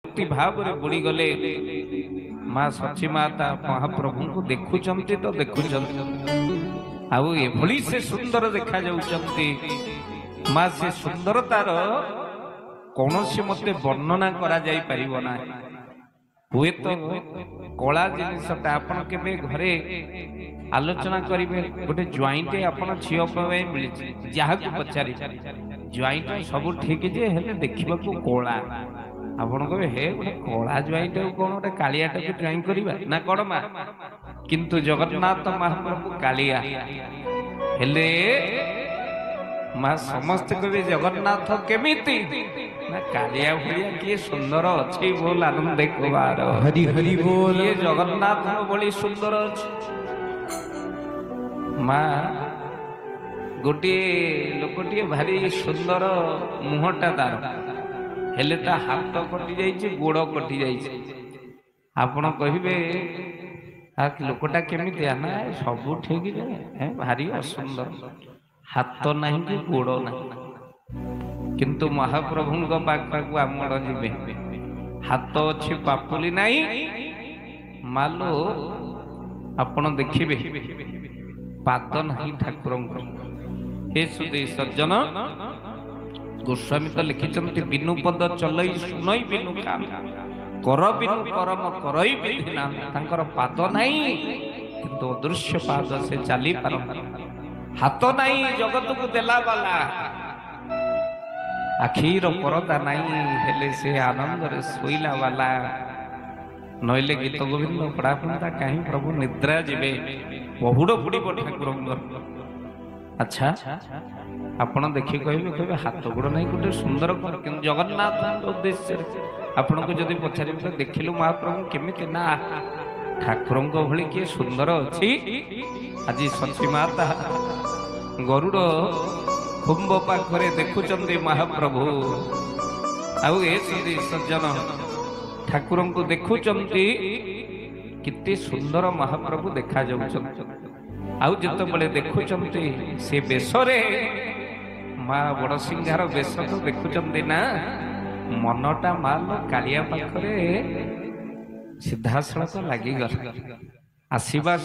भाव बुड़ी गले माँ सची माता महाप्रभु को देखुचंती तो देखुचंती आउ एभली से सुंदर देखा जाउचंती माँ से सुंदरतार कौनसी मते वर्णना करा जाई परिबो ना हुए तो कला जिनिसटा आपन केबे घरे आलोचना करिवे गोटे ज्वाइंटे आपन छियो पवे मिलि जहा को पचारि ज्वाइंट सब ठीक जे हेले देखिबा को कोला आपन कहे हे गोटे कला ज्वाइंट कोन गोटे कालियाटा को ज्वाइन करिबा ना कोन मा किंतु जगन्नाथ महाप्रभु कालिया हेले माँ समस्त कवि जगन्नाथ केमिति ना कालिया भलिया किए सुंदर अछि बोल आनंद देखबार हरि हरि बोल ये जगन्नाथ बड़ी सुंदर अछि माँ गोटे लोकटिए भारी सुंदर मुहटा तार हेले ता हाथ कटि जाइए गोड़ कटि जाइए आपण कहिबे आ लोकटा केमिति ना सब ठीक है भारी असुंदर हाथ नहीं कि गोड़ नहीं किंतु महाप्रभु पाखक आमर जीवे हाथ अच्छी पापुली नहीं मालो आपण देखिबे पाद नहीं ठाकुर हे सुधी सज्जन गोस्वामी तो लिखिंट बिनु पद चलई सुनई बिनु काम कर बिनु करम करई विधि नाम तांकर पाद नहीं किंतु अदृश्य पाद से चली पारंती हाथ नहीं जगत को देला वाला आखिर परदा नहीं हेले से आनंद रे सोइला वाला नइले गीत गोविंद पड़ा पड़ता कहीं प्रभु निद्रा जीवे बहुड़ बुड़ी ठाकुर अच्छा आपण देखि कहबे कहबे हाथ गोड़ नहीं गोटे सुंदर किंतु जगन्नाथ उद्देश्य आपण को जदि पछारि तो देखिलु महाप्रभु केमिति ना ठाकुर भली किए सुंदर अच्छी आज सची माता गरुड़ कुंभ पाखरे देखुचंदी महाप्रभु आउ ए सज्जन ठाकुर को देखुचंदी कितने सुंदर महाप्रभु देखा जाउचंती आउ जत बले देखुचंती से बेसरे माँ बड़ सिंहार बेस तो देखुचंती ना मनटा माल कालिया पाखरे सीधासलख लगी गला आसीबा